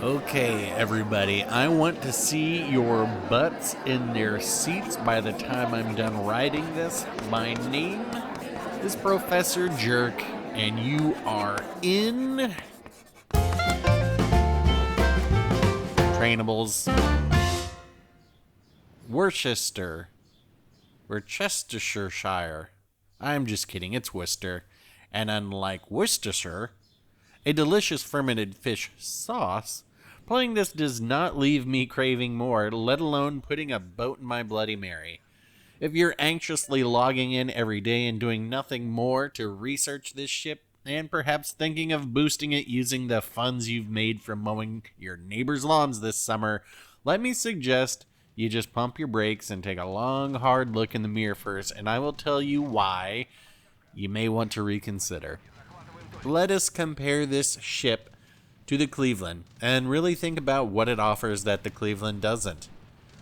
Okay, everybody, I want to see your butts in their seats by the time I'm done writing this. My name is Professor Jerk, and you are in Trainables, Worcester, Worcestershire. I'm just kidding, it's Worcester. And unlike Worcestershire, a delicious fermented fish sauce, playing this does not leave me craving more, let alone putting a boat in my Bloody Mary. If you're anxiously logging in every day and doing nothing more to research this ship, and perhaps thinking of boosting it using the funds you've made from mowing your neighbor's lawns this summer, let me suggest you just pump your brakes and take a long, hard look in the mirror first, and I will tell you why you may want to reconsider. Let us compare this ship to the Cleveland and really think about what it offers that the Cleveland doesn't.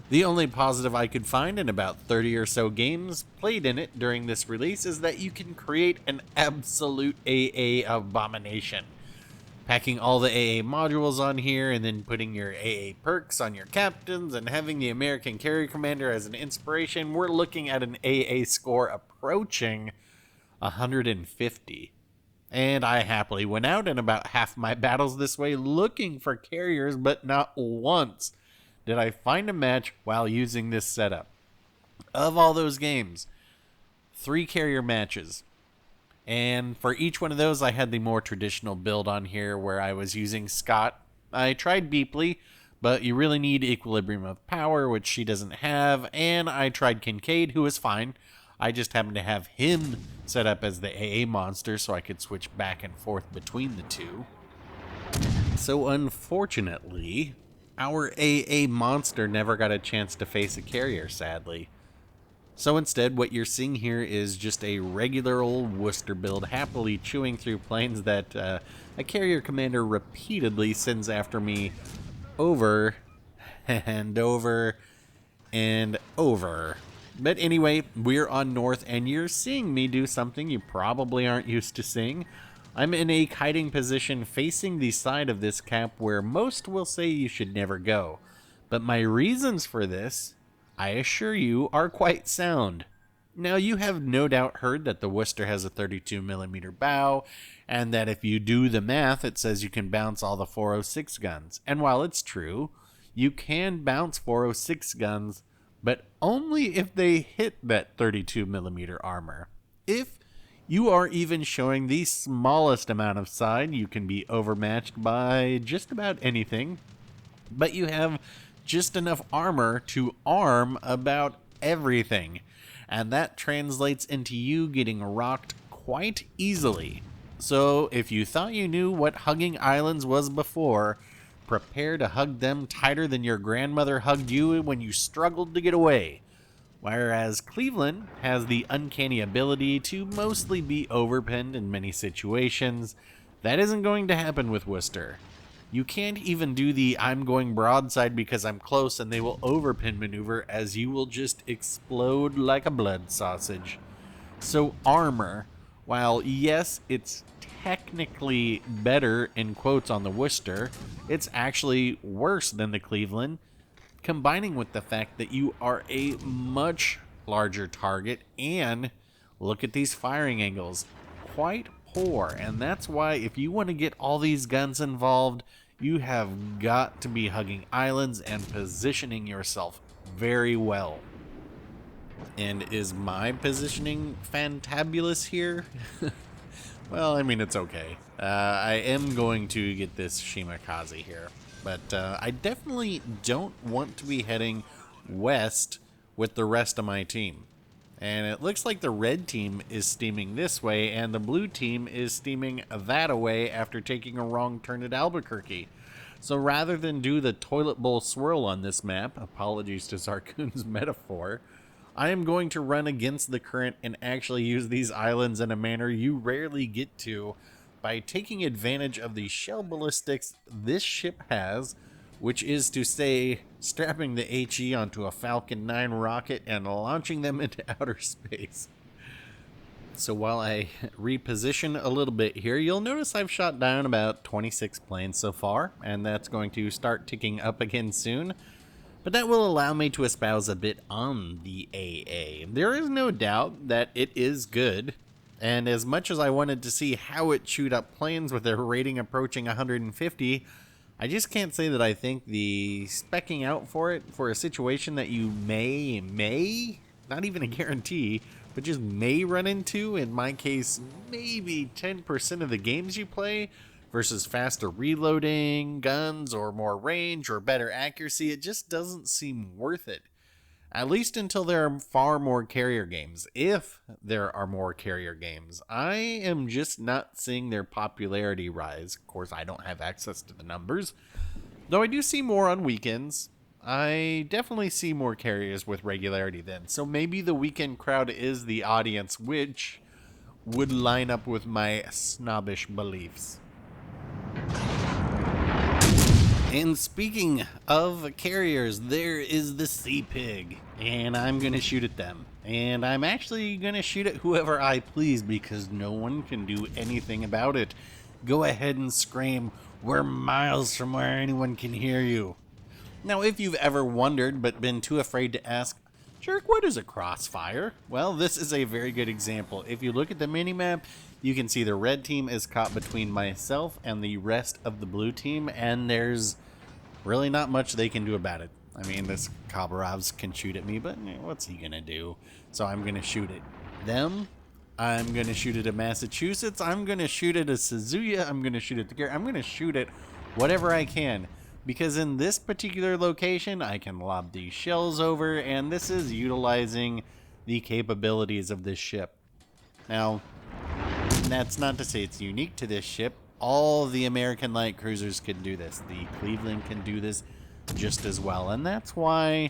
The only positive I could find in about 30 or so games played in it during this release is that you can create an absolute AA abomination. Packing all the AA modules on here and then putting your AA perks on your captains and having the American Carrier Commander as an inspiration, we're looking at an AA score approaching 150. And I happily went out in about half my battles this way looking for carriers, but not once did I find a match while using this setup. Of all those games, 3 carrier matches. And for each one of those, I had the more traditional build on here where I was using Scott. I tried Beepley, but you really need equilibrium of power, which she doesn't have. And I tried Kincaid, who was fine. I just happened to have him set up as the AA monster so I could switch back and forth between the two. So unfortunately, our AA monster never got a chance to face a carrier, sadly. So instead, what you're seeing here is just a regular old Worcester build, happily chewing through planes that a carrier commander repeatedly sends after me over and over and over. But anyway, we're on north, and you're seeing me do something you probably aren't used to seeing. I'm in a kiting position facing the side of this cap where most will say you should never go. But my reasons for this, I assure you, are quite sound. Now, you have no doubt heard that the Worcester has a 32mm bow, and that if you do the math, it says you can bounce all the 406 guns. And while it's true, you can bounce 406 guns, but only if they hit that 32mm armor. If you are even showing the smallest amount of side, you can be overmatched by just about anything, but you have just enough armor to arm about everything, and that translates into you getting rocked quite easily. So if you thought you knew what hugging islands was before, prepare to hug them tighter than your grandmother hugged you when you struggled to get away. Whereas Cleveland has the uncanny ability to mostly be overpinned in many situations, that isn't going to happen with Worcester. You can't even do the I'm going broadside because I'm close and they will overpin maneuver, as you will just explode like a blood sausage. So armor, while yes, it's technically better in quotes on the Worcester, it's actually worse than the Cleveland, combining with the fact that you are a much larger target, and look at these firing angles, quite poor. And that's why if you want to get all these guns involved, you have got to be hugging islands and positioning yourself very well. And is my positioning fantabulous here? Well, I mean, it's okay. I am going to get this Shimakaze here, but I definitely don't want to be heading west with the rest of my team. And it looks like the red team is steaming this way, and the blue team is steaming that away after taking a wrong turn at Albuquerque. So rather than do the toilet bowl swirl on this map, apologies to Zarkoon's metaphor, I am going to run against the current and actually use these islands in a manner you rarely get to, by taking advantage of the shell ballistics this ship has, which is to say, strapping the HE onto a Falcon 9 rocket and launching them into outer space. So while I reposition a little bit here, you'll notice I've shot down about 26 planes so far, and that's going to start ticking up again soon. But that will allow me to espouse a bit on the AA. There is no doubt that it is good, and as much as I wanted to see how it chewed up planes with a rating approaching 150, I just can't say that I think the speccing out for it for a situation that you may, not even a guarantee, but just may run into, in my case, maybe 10% of the games you play, versus faster reloading, guns, or more range, or better accuracy, it just doesn't seem worth it. At least until there are far more carrier games. If there are more carrier games, I am just not seeing their popularity rise. Of course, I don't have access to the numbers, though I do see more on weekends. I definitely see more carriers with regularity then, so maybe the weekend crowd is the audience, which would line up with my snobbish beliefs. And speaking of carriers, there is the Sea Pig, and I'm going to shoot at them. And I'm actually going to shoot at whoever I please because no one can do anything about it. Go ahead and scream, we're miles from where anyone can hear you. Now, if you've ever wondered but been too afraid to ask, Jerk, what is a crossfire? Well, this is a very good example. If you look at the minimap, you can see the red team is caught between myself and the rest of the blue team, and there's really not much they can do about it. I mean, this Khabarovs can shoot at me, but what's he gonna do? So I'm gonna shoot at them. I'm gonna shoot at Massachusetts. I'm gonna shoot at a Suzuya. I'm gonna shoot at the Gary. I'm gonna shoot at whatever I can. Because in this particular location, I can lob these shells over, and this is utilizing the capabilities of this ship. Now, that's not to say it's unique to this ship. All the American light cruisers can do this. The Cleveland can do this just as well. And that's why,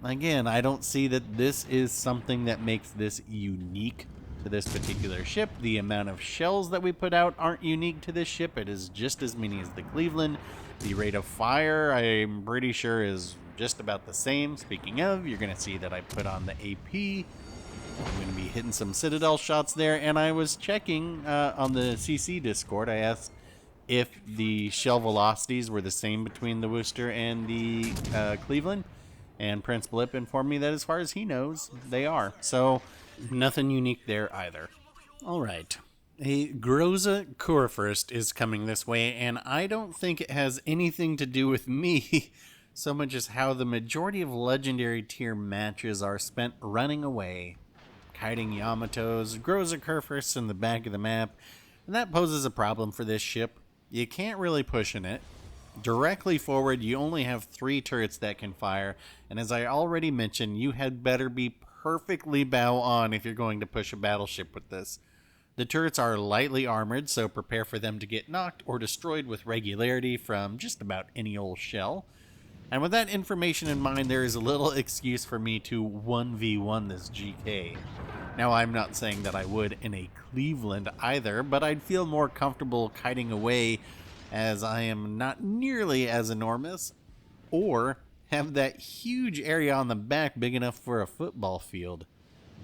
again, I don't see that this is something that makes this unique to this particular ship. The amount of shells that we put out aren't unique to this ship. It is just as many as the Cleveland. The rate of fire, I'm pretty sure, is just about the same. Speaking of, you're going to see that I put on the AP. I'm going to be hitting some Citadel shots there, and I was checking on the CC Discord. I asked if the shell velocities were the same between the Worcester and the Cleveland, and Prince Blip informed me that as far as he knows, they are. So, nothing unique there either. All right. A Groza Kurfürst is coming this way, and I don't think it has anything to do with me so much as how the majority of legendary tier matches are spent running away, kiting Yamatos, Groza Kurfürsts in the back of the map, and that poses a problem for this ship. You can't really push in it. Directly forward, you only have 3 turrets that can fire, and as I already mentioned, you had better be perfectly bow on if you're going to push a battleship with this. The turrets are lightly armored, so prepare for them to get knocked or destroyed with regularity from just about any old shell. And with that information in mind, there is a little excuse for me to 1v1 this GK. Now, I'm not saying that I would in a Cleveland either, but I'd feel more comfortable kiting away as I am not nearly as enormous, or have that huge area on the back big enough for a football field.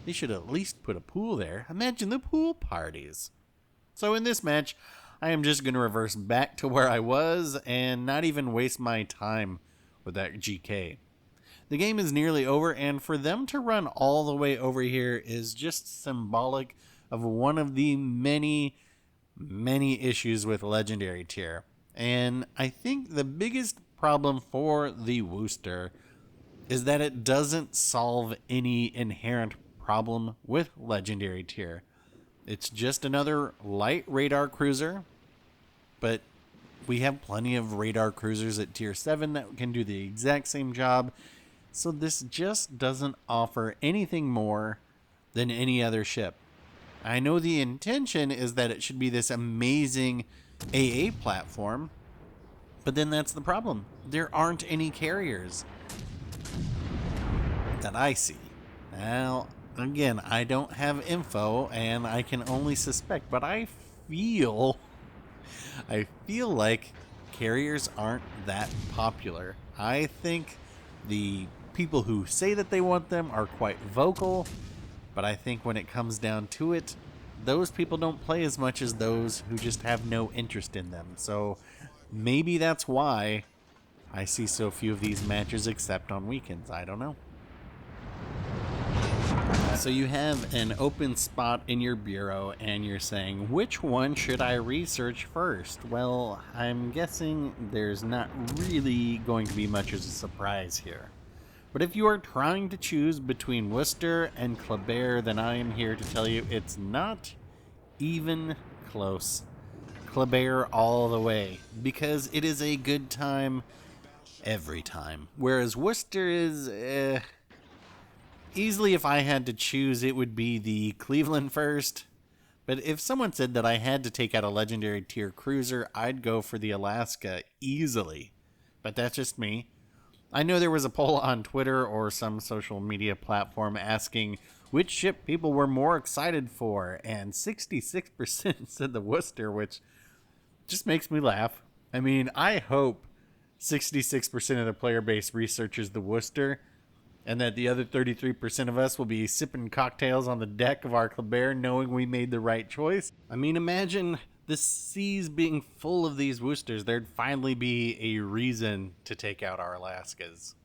They should at least put a pool there. Imagine the pool parties. So in this match, I am just going to reverse back to where I was and not even waste my time with that GK. The game is nearly over, and for them to run all the way over here is just symbolic of one of the many issues with Legendary tier. And I think the biggest problem for the Worcester is that it doesn't solve any inherent problem with Legendary tier. It's just another light radar cruiser, but we have plenty of radar cruisers at tier 7 that can do the exact same job, so this just doesn't offer anything more than any other ship. I know the intention is that it should be this amazing AA platform, but then that's the problem. There aren't any carriers that I see. Now, again, I don't have info and I can only suspect, but I feel like carriers aren't that popular. I think the people who say that they want them are quite vocal, But I think when it comes down to it, those people don't play as much as those who just have no interest in them. So maybe that's why I see so few of these matches except on weekends. I don't know. So you have an open spot in your bureau and you're saying, which one should I research first? Well, I'm guessing there's not really going to be much as a surprise here. But if you are trying to choose between Worcester and Clubear, then I am here to tell you it's not even close. Clubear all the way, because it is a good time every time. Whereas Worcester is, easily if I had to choose, it would be the Cleveland first. But if someone said that I had to take out a legendary tier cruiser, I'd go for the Alaska easily. But that's just me. I know there was a poll on Twitter or some social media platform asking which ship people were more excited for, and 66% said the Worcester, which just makes me laugh. I mean, I hope 66% of the player base researches the Worcester, and that the other 33% of us will be sipping cocktails on the deck of our Clubear knowing we made the right choice. I mean, imagine the seas being full of these Worcesters. There'd finally be a reason to take out our Alaskas.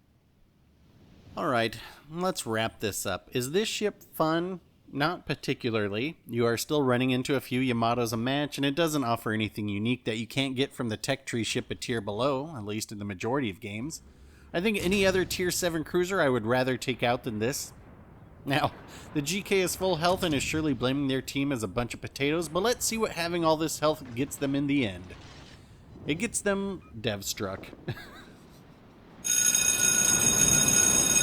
Alright, let's wrap this up. Is this ship fun? Not particularly. You are still running into a few Yamatos a match, and it doesn't offer anything unique that you can't get from the tech tree ship a tier below, at least in the majority of games. I think any other tier 7 cruiser I would rather take out than this. Now, the GK is full health and is surely blaming their team as a bunch of potatoes, but let's see what having all this health gets them in the end. It gets them dev-struck.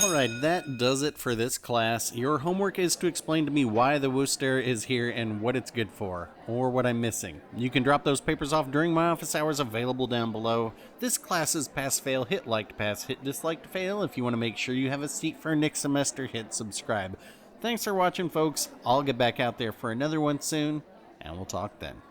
Alright, that does it for this class. Your homework is to explain to me why the Worcester is here and what it's good for, or what I'm missing. You can drop those papers off during my office hours, available down below. This class is pass-fail, hit like to pass, hit dislike to fail. If you want to make sure you have a seat for next semester, hit subscribe. Thanks for watching, folks. I'll get back out there for another one soon, and we'll talk then.